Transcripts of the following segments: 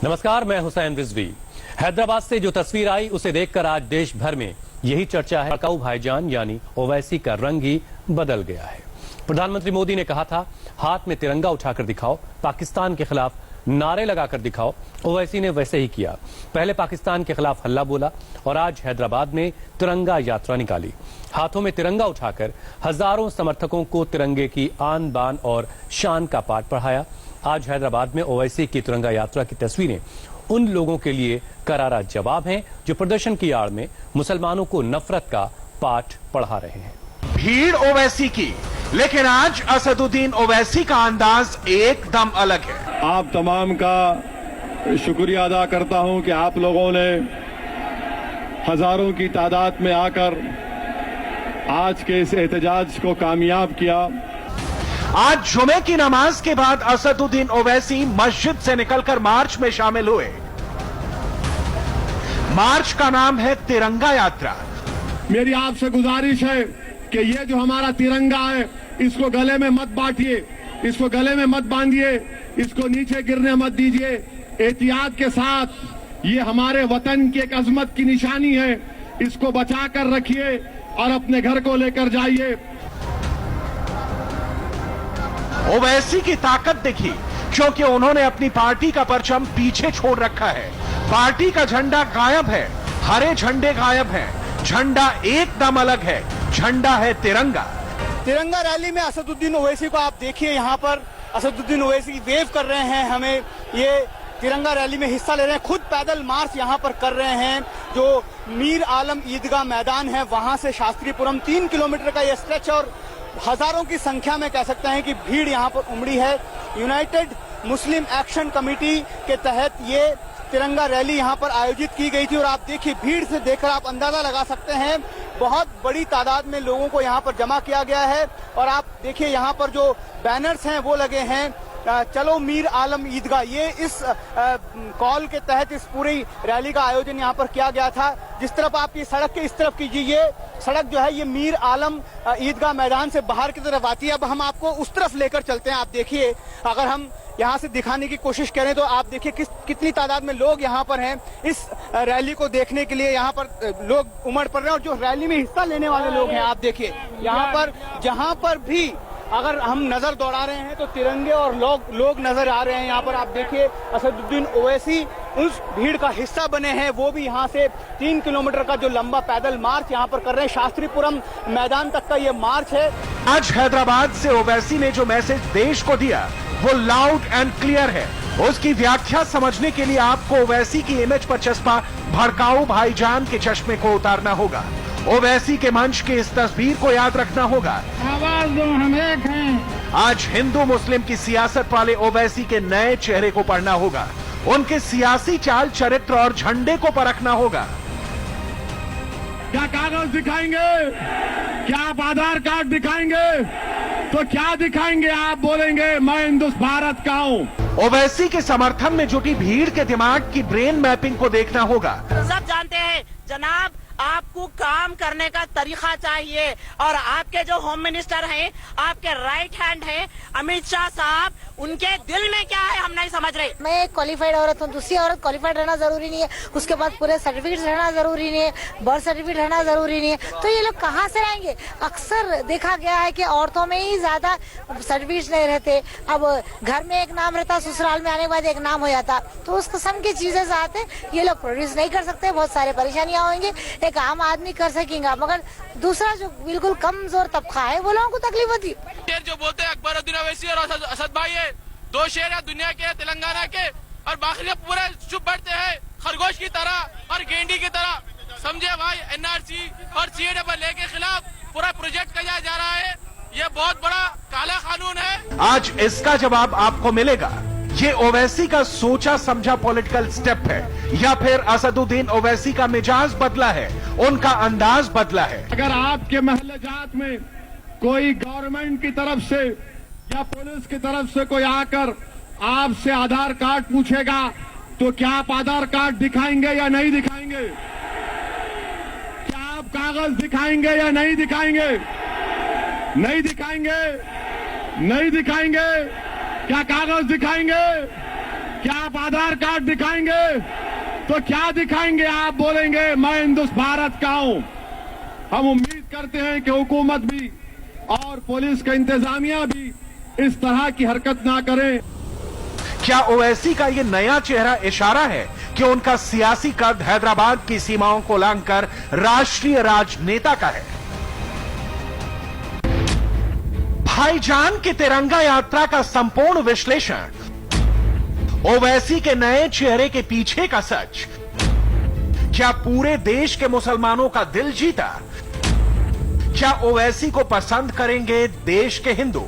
नमस्कार, मैं हुसैन रिजवी। हैदराबाद से जो तस्वीर आई उसे देखकर आज देश भर में यही चर्चा है। भड़काऊ भाईजान यानी ओवैसी का रंग ही बदल गया है। प्रधानमंत्री मोदी ने कहा था, हाथ में तिरंगा उठाकर दिखाओ, पाकिस्तान के खिलाफ नारे लगाकर दिखाओ। ओवैसी ने वैसे ही किया। पहले पाकिस्तान के खिलाफ हल्ला बोला और आज हैदराबाद में तिरंगा यात्रा निकाली। हाथों में तिरंगा उठाकर हजारों समर्थकों को तिरंगे की आन बान और शान का पाठ पढ़ाया। आज हैदराबाद में ओवैसी की तिरंगा यात्रा की तस्वीरें उन लोगों के लिए करारा जवाब हैं जो प्रदर्शन की आड़ में मुसलमानों को नफरत का पाठ पढ़ा रहे हैं। भीड़ ओवैसी की, लेकिन आज असदुद्दीन ओवैसी का अंदाज एकदम अलग है। आप तमाम का शुक्रिया अदा करता हूं कि आप लोगों ने हजारों की तादाद में आकर आज के इस एहतजाज को कामयाब किया। आज जुमे की नमाज के बाद असदुद्दीन ओवैसी मस्जिद से निकलकर मार्च में शामिल हुए। मार्च का नाम है तिरंगा यात्रा। मेरी आपसे गुजारिश है कि ये जो हमारा तिरंगा है, इसको गले में मत बांटिए, इसको गले में मत बांधिए, इसको नीचे गिरने मत दीजिए। एहतियात के साथ, ये हमारे वतन की एक अजमत की निशानी है, इसको बचा कर रखिए और अपने घर को लेकर जाइए। ओवैसी की ताकत दिखी क्योंकि उन्होंने अपनी पार्टी का परचम पीछे छोड़ रखा है। पार्टी का झंडा गायब है, हरे झंडे गायब हैं, झंडा एकदम अलग है, झंडा है तिरंगा। तिरंगा रैली में असदुद्दीन ओवैसी को आप देखिए, यहाँ पर असदुद्दीन ओवैसी वेव कर रहे हैं, हमें ये तिरंगा रैली में हिस्सा ले रहे हैं। खुद पैदल मार्च यहाँ पर कर रहे हैं। जो मीर आलम ईदगाह मैदान है, वहां से शास्त्रीपुरम 3 किलोमीटर का ये स्ट्रेच और हजारों की संख्या में कह सकते हैं कि भीड़ यहाँ पर उमड़ी है। यूनाइटेड मुस्लिम एक्शन कमेटी के तहत ये तिरंगा रैली यहाँ पर आयोजित की गई थी और आप देखिए, भीड़ से देखकर आप अंदाजा लगा सकते हैं बहुत बड़ी तादाद में लोगों को यहाँ पर जमा किया गया है। और आप देखिए, यहाँ पर जो बैनर्स हैं वो लगे हैं, चलो मीर आलम ईदगाह। ये इस कॉल के तहत इस पूरी रैली का आयोजन यहाँ पर किया गया था। जिस तरफ आप ये सड़क के इस तरफ कीजिए, ये सड़क जो है ये मीर आलम ईदगाह मैदान से बाहर की तरफ आती है। अब हम आपको उस तरफ लेकर चलते हैं। आप देखिए, अगर हम यहाँ से दिखाने की कोशिश करें तो आप देखिए कितनी तादाद में लोग यहाँ पर हैं इस रैली को देखने के लिए। यहाँ पर लोग उमड़ पड़ रहे हैं और जो रैली में हिस्सा लेने वाले लोग हैं, आप देखिए यहाँ पर जहाँ पर भी अगर हम नजर दौड़ा रहे हैं तो तिरंगे और लोग नजर आ रहे हैं। यहाँ पर आप देखिए, असदुद्दीन ओवैसी उस भीड़ का हिस्सा बने हैं। वो भी यहाँ से 3 किलोमीटर का जो लंबा पैदल मार्च यहाँ पर कर रहे हैं। शास्त्रीपुरम मैदान तक का ये मार्च है। आज हैदराबाद से ओवैसी ने जो मैसेज देश को दिया वो लाउड एंड क्लियर है। उसकी व्याख्या समझने के लिए आपको ओवैसी की इमेज पर चस्पा भड़काऊ भाईजान के चश्मे को उतारना होगा। ओवैसी के मंच की इस तस्वीर को याद रखना होगा। आवाज दो, हम एक हैं। आज हिंदू मुस्लिम की सियासत वाले ओवैसी के नए चेहरे को पढ़ना होगा। उनके सियासी चाल चरित्र और झंडे को परखना होगा। क्या कागज दिखाएंगे? क्या आप आधार कार्ड दिखाएंगे? तो क्या दिखाएंगे? आप बोलेंगे मैं हिंदुस्तान भारत का हूँ। ओवैसी के समर्थन में जुटी भीड़ के दिमाग की ब्रेन मैपिंग को देखना होगा। सब जानते हैं जनाब, आपको काम करने का तरीका चाहिए और आपके जो होम मिनिस्टर हैं, आपके राइट हैंड हैं अमित शाह साहब, उनके दिल में क्या है हम नहीं समझ रहे। मैं एक क्वालिफाइड औरत हूँ, दूसरी औरत क्वालिफाइड रहना जरूरी नहीं है, उसके बाद पूरे सर्टिफिकेट रहना जरूरी नहीं है, बर्थ सर्टिफिकेट रहना जरूरी नहीं है। तो ये लोग कहाँ से आएंगे? अक्सर देखा गया है कि औरतों में ही ज्यादा सर्टिफिकेट नहीं रहते। अब घर में एक नाम रहता, ससुराल में आने के बाद एक नाम हो जाता, तो उस किस्म की चीजें से आते ये लोग प्रोड्यूस नहीं कर सकते। बहुत सारे परेशानियां होंगी। एक आम आदमी कर सकेगा, मगर दूसरा जो बिल्कुल कमजोर तबका है वो लोगों को तकलीफ होती। जो बोलते हैं अकबरुद्दीन ओवैसी और असद भाई है, 2 शेर है दुनिया के, तेलंगाना के, और बाकी लोग पूरे चुप बैठते हैं खरगोश की तरह और गेंडी की तरह। समझे भाई, एनआरसी और सीएए के खिलाफ पूरा प्रोजेक्ट किया जा रहा है। ये बहुत बड़ा काला कानून है। आज इसका जवाब आपको मिलेगा। ये ओवैसी का सोचा समझा पॉलिटिकल स्टेप है या फिर असदुद्दीन ओवैसी का मिजाज बदला है, उनका अंदाज बदला है। अगर आपके महल्ले जात में कोई गवर्नमेंट की तरफ से या पुलिस की तरफ से कोई आकर आपसे आधार कार्ड पूछेगा, तो क्या आप आधार कार्ड दिखाएंगे या नहीं दिखाएंगे? क्या आप कागज दिखाएंगे या नहीं दिखाएंगे? नहीं दिखाएंगे? नहीं दिखाएंगे? क्या कागज दिखाएंगे? क्या आप आधार कार्ड दिखाएंगे? तो क्या दिखाएंगे? आप बोलेंगे मैं हिंदुस्तान भारत का हूं। हम उम्मीद करते हैं कि हुकूमत भी और पुलिस का इंतजामिया भी इस तरह की हरकत ना करे। क्या ओवैसी का ये नया चेहरा इशारा है कि उनका सियासी कद हैदराबाद की सीमाओं को लांघकर राष्ट्रीय राजनेता का है? भाईजान की तिरंगा यात्रा का संपूर्ण विश्लेषण, ओवैसी के नए चेहरे के पीछे का सच, क्या पूरे देश के मुसलमानों का दिल जीता? क्या ओवैसी को पसंद करेंगे देश के हिंदू?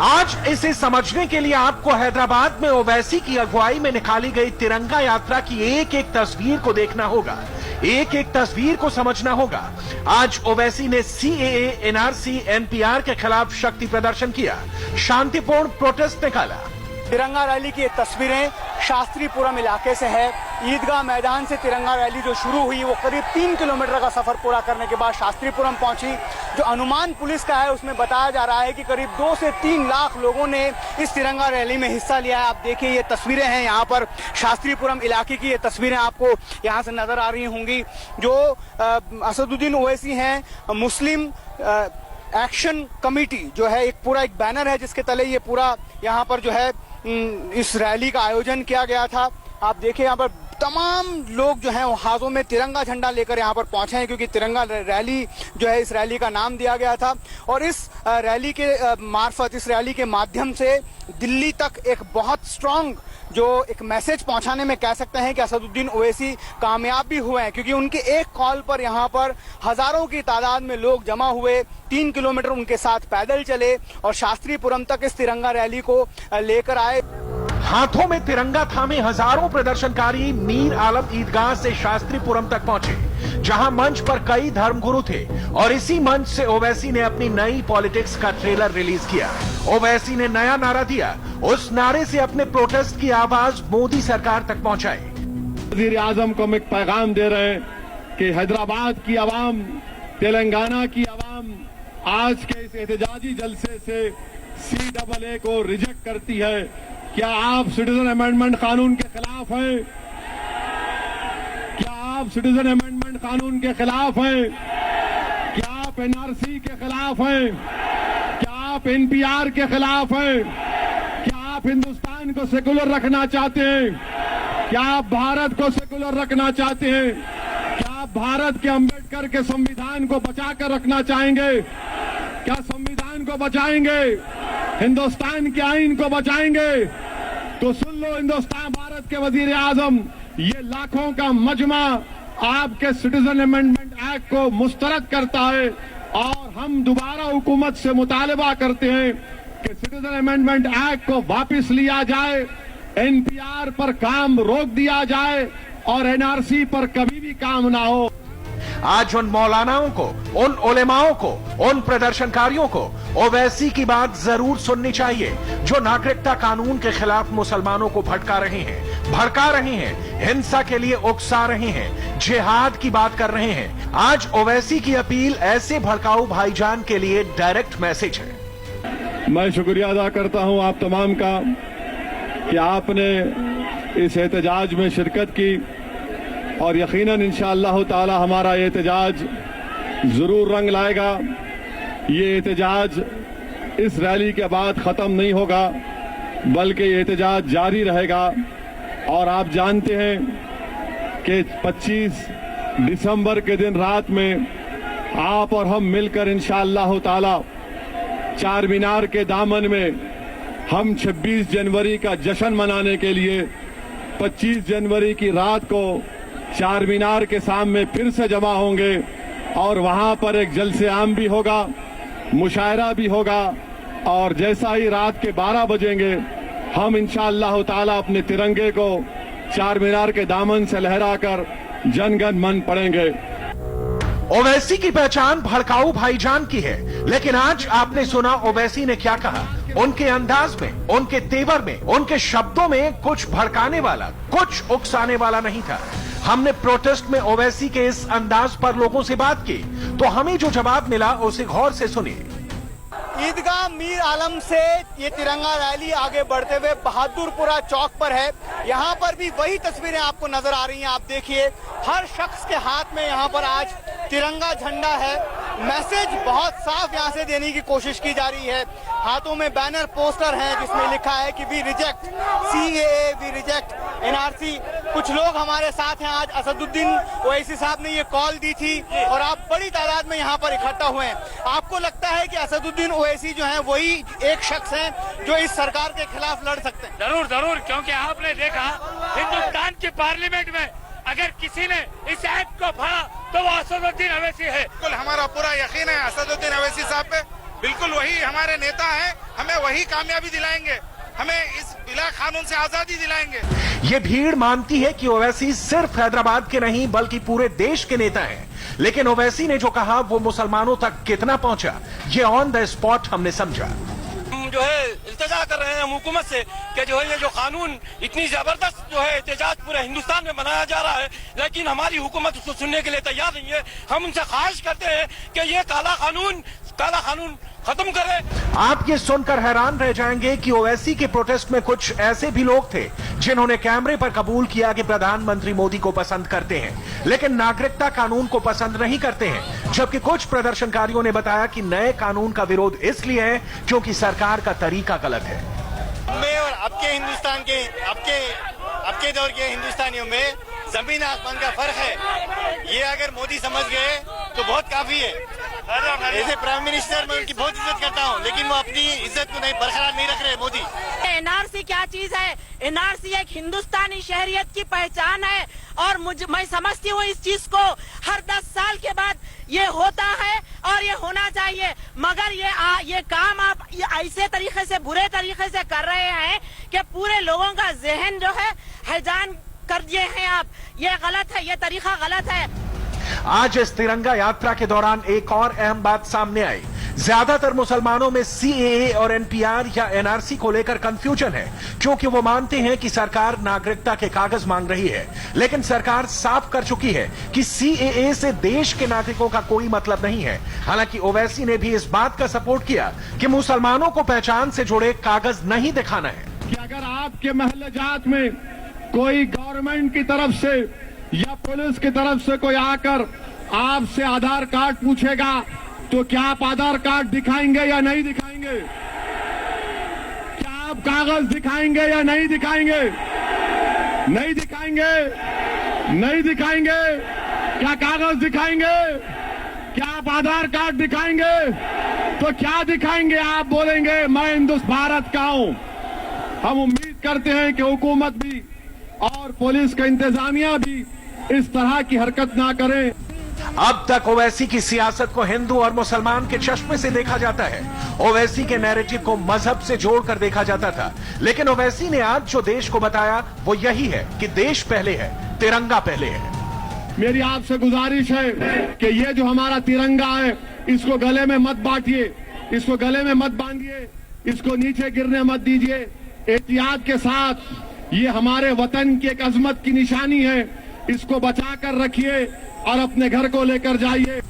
आज इसे समझने के लिए आपको हैदराबाद में ओवैसी की अगुवाई में निकाली गई तिरंगा यात्रा की एक एक तस्वीर को देखना होगा, एक एक तस्वीर को समझना होगा। आज ओवैसी ने सीएए, एनआरसी, एनपीआर के खिलाफ शक्ति प्रदर्शन किया, शांतिपूर्ण प्रोटेस्ट निकाला। तिरंगा रैली की ये तस्वीरें शास्त्रीपुरम इलाके से है। ईदगाह मैदान से तिरंगा रैली जो शुरू हुई वो करीब 3 किलोमीटर का सफर पूरा करने के बाद शास्त्रीपुरम पहुंची। जो अनुमान पुलिस का है उसमें बताया जा रहा है कि करीब 2 से 3 लाख लोगों ने इस तिरंगा रैली में हिस्सा लिया है। आप देखिए ये तस्वीरें हैं यहाँ पर शास्त्रीपुरम इलाके की, ये तस्वीरें आपको यहाँ से नजर आ रही होंगी। जो असदुद्दीन ओवैसी हैं, मुस्लिम एक्शन कमेटी जो है, एक पूरा एक बैनर है जिसके तले ये पूरा यहाँ पर जो है इस रैली का आयोजन किया गया था। आप देखिए यहाँ पर तमाम लोग जो हैं वो हाथों में तिरंगा झंडा लेकर यहाँ पर पहुंचे हैं, क्योंकि तिरंगा रैली जो है इस रैली का नाम दिया गया था। और इस रैली के मार्फत, इस रैली के माध्यम से दिल्ली तक एक बहुत स्ट्रांग जो एक मैसेज पहुंचाने में कह सकते हैं कि असदुद्दीन ओवैसी कामयाब भी हुए हैं, क्योंकि उनके एक कॉल पर यहाँ पर हजारों की तादाद में लोग जमा हुए, 3 किलोमीटर उनके साथ पैदल चले और शास्त्रीपुरम तक इस तिरंगा रैली को लेकर आए। हाथों में तिरंगा थामे हजारों प्रदर्शनकारी मीर आलम ईदगाह से शास्त्रीपुरम तक पहुंचे, जहां मंच पर कई धर्मगुरु थे। और इसी मंच से ओवैसी ने अपनी नई पॉलिटिक्स का ट्रेलर रिलीज किया। ओवैसी ने नया नारा दिया, उस नारे से अपने प्रोटेस्ट की आवाज मोदी सरकार तक पहुंचाई। वजीर आजम को हम एक पैगाम दे रहे हैं कि हैदराबाद की आवाम, तेलंगाना की आवाम आज के इस एहतजाजी जलसे से CAA को रिजेक्ट करती है। क्या आप सिटीजन अमेंडमेंट कानून के खिलाफ हैं? क्या आप सिटीजन अमेंडमेंट कानून के खिलाफ हैं? क्या आप एनआरसी के खिलाफ हैं? क्या आप एनपीआर के खिलाफ हैं? क्या आप हिंदुस्तान को सेकुलर रखना चाहते हैं? क्या आप भारत को सेकुलर रखना चाहते हैं? क्या आप भारत के अंबेडकर के संविधान को बचाकर रखना चाहेंगे? क्या संविधान को बचाएंगे? हिंदुस्तान के आईन को बचाएंगे? तो सुन लो हिंदुस्तान भारत के वजीर आजम, ये लाखों का मजमा आपके सिटीजन अमेंडमेंट एक्ट को मुस्तरद करता है और हम दोबारा हुकूमत से मुतालबा करते हैं कि सिटीजन अमेंडमेंट एक्ट को वापस लिया जाए, एनपीआर पर काम रोक दिया जाए और एनआरसी पर कभी भी काम ना हो। आज उन मौलानाओं को, उन उलेमाओं को, उन प्रदर्शनकारियों को ओवैसी की बात जरूर सुननी चाहिए, जो नागरिकता कानून के खिलाफ मुसलमानों को भड़का रहे हैं, हिंसा के लिए उकसा रहे हैं, जिहाद की बात कर रहे हैं। आज ओवैसी की अपील ऐसे भड़काऊ भाईजान के लिए डायरेक्ट मैसेज है। मैं शुक्रिया अदा करता हूं आप तमाम का कि आपने इस एहतजाज में शिरकत की और यकीनन इंशाअल्लाह ताला हमारा एहतजाज जरूर रंग लाएगा। ये एहतजाज इस रैली के बाद खत्म नहीं होगा, बल्कि ये एहतजाज जारी रहेगा। और आप जानते हैं कि 25 दिसंबर के दिन रात में आप और हम मिलकर इंशाअल्लाह ताला चार मीनार के दामन में हम 26 जनवरी का जश्न मनाने के लिए 25 जनवरी की रात को चार मीनार के सामने फिर से जमा होंगे और वहां पर एक जलसे आम भी होगा, मुशायरा भी होगा और जैसा ही रात के 12 बजेंगे हम इंशाअल्लाह ताला अपने तिरंगे को चार मीनार के दामन से लहराकर जनगण मन पढ़ेंगे। ओवैसी की पहचान भड़काऊ भाईजान की है, लेकिन आज आपने सुना ओवैसी ने क्या कहा। उनके अंदाज में, उनके तेवर में, उनके शब्दों में कुछ भड़काने वाला, कुछ उकसाने वाला नहीं था। हमने प्रोटेस्ट में ओवैसी के इस अंदाज पर लोगों से बात की, तो हमें जो जवाब मिला उसे गौर से सुनिए। ईदगाह मीर आलम से ये तिरंगा रैली आगे बढ़ते हुए बहादुरपुरा चौक पर है। यहाँ पर भी वही तस्वीरें आपको नजर आ रही हैं। आप देखिए, हर शख्स के हाथ में यहाँ पर आज तिरंगा झंडा है। मैसेज बहुत साफ यहाँ से देने की कोशिश की जा रही है। हाथों में बैनर पोस्टर हैं जिसमें लिखा है कि we reject CAA, we reject NRC। कुछ लोग हमारे साथ हैं। आज असदुद्दीन ओवैसी साहब ने ये कॉल दी थी और आप बड़ी तादाद में यहाँ पर इकट्ठा हुए हैं। आपको लगता है कि असदुद्दीन ओवैसी जो है वही एक शख्स है जो इस सरकार के खिलाफ लड़ सकते हैं? जरूर जरूर, क्योंकि आपने देखा हिंदुस्तान की पार्लियामेंट में अगर किसी ने इस एक्ट को पढ़ा तो वो असदुद्दीन ओवैसी है। बिल्कुल हमारा पूरा यकीन है असदुद्दीन ओवैसी साहब पे, बिल्कुल वही हमारे नेता हैं। हमें वही कामयाबी दिलाएंगे, हमें इस बिला कानून से आजादी दिलाएंगे। ये भीड़ मानती है कि ओवैसी सिर्फ हैदराबाद के नहीं बल्कि पूरे देश के नेता हैं। लेकिन ओवैसी ने जो कहा वो मुसलमानों तक कितना पहुंचा, ये ऑन द स्पॉट हमने समझा। हम जो है इल्तिजा कर रहे हैं हम हुकूमत से कि जो है ये जो कानून इतनी जबरदस्त जो है एहतजाज पूरे हिंदुस्तान में बनाया जा रहा है, लेकिन हमारी हुकूमत उसको सुनने के लिए तैयार नहीं है। हम उनसे ख्वाहिश करते हैं कि ये काला कानून खत्म करें। आप ये सुनकर हैरान रह जाएंगे कि ओवैसी के प्रोटेस्ट में कुछ ऐसे भी लोग थे जिन्होंने कैमरे पर कबूल किया कि प्रधानमंत्री मोदी को पसंद करते हैं लेकिन नागरिकता कानून को पसंद नहीं करते हैं। जबकि कुछ प्रदर्शनकारियों ने बताया कि नए कानून का विरोध इसलिए है क्योंकि सरकार का तरीका गलत है। में और आपके हिंदुस्तान के आपके दौर के हिंदुस्तानियों में जमीन आसमान का फर्क है। ये अगर मोदी समझ गए तो बहुत काफी है। ऐसे प्राइम मिनिस्टर मैं उनकी बहुत इज्जत करता हूँ, लेकिन वो अपनी इज्जत को नहीं बरकरार नहीं रख रहे मोदी। NRC क्या चीज है? NRC एक हिंदुस्तानी शहरियत की पहचान है और मैं समझती हूँ इस चीज को हर 10 साल के बाद ये होता है और ये होना चाहिए। मगर ये काम आप ऐसे तरीके से बुरे तरीके से कर रहे हैं कि पूरे लोगों का जहन जो है हैजान कर दिए हैं आप। ये गलत है, ये तरीका गलत है। आज इस तिरंगा यात्रा के दौरान एक और अहम बात सामने आई। ज्यादातर मुसलमानों में CAA और NPR या NRC को लेकर कंफ्यूजन है क्योंकि वो मानते हैं कि सरकार नागरिकता के कागज मांग रही है। लेकिन सरकार साफ कर चुकी है कि CAA से देश के नागरिकों का कोई मतलब नहीं है। हालांकि ओवैसी ने भी इस बात का सपोर्ट किया कि मुसलमानों को पहचान से जुड़े कागज नहीं दिखाना है। कि अगर आपके महल्ले जात में कोई गवर्नमेंट की तरफ से या पुलिस की तरफ से कोई आकर आपसे आधार कार्ड पूछेगा तो क्या आप आधार कार्ड दिखाएंगे या नहीं दिखाएंगे? क्या आप कागज दिखाएंगे या नहीं दिखाएंगे? नहीं दिखाएंगे, नहीं दिखाएंगे। क्या कागज दिखाएंगे? क्या आप आधार कार्ड दिखाएंगे? तो क्या दिखाएंगे? आप बोलेंगे मैं हिंदुस्तान भारत का हूं। हम उम्मीद करते हैं कि हुकूमत भी और पुलिस का इंतजामिया भी इस तरह की हरकत ना करें। अब तक ओवैसी की सियासत को हिंदू और मुसलमान के चश्मे से देखा जाता है। ओवैसी के नैरेटिव को मजहब से जोड़कर देखा जाता था, लेकिन ओवैसी ने आज जो देश को बताया वो यही है कि देश पहले है, तिरंगा पहले है। मेरी आपसे गुजारिश है कि ये जो हमारा तिरंगा है इसको गले में मत बांटिए, इसको गले में मत बांधिए, इसको नीचे गिरने मत दीजिए। एहतियात के साथ ये हमारे वतन की एक अजमत की निशानी है, इसको बचा कर रखिए और अपने घर को लेकर जाइए।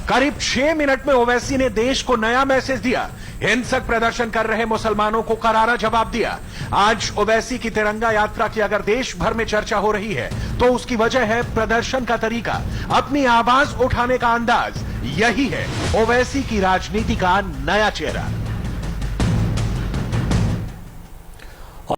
करीब 6 मिनट में ओवैसी ने देश को नया मैसेज दिया। हिंसक प्रदर्शन कर रहे मुसलमानों को करारा जवाब दिया। आज ओवैसी की तिरंगा यात्रा की अगर देश भर में चर्चा हो रही है तो उसकी वजह है प्रदर्शन का तरीका, अपनी आवाज उठाने का अंदाज। यही है ओवैसी की राजनीति का नया चेहरा।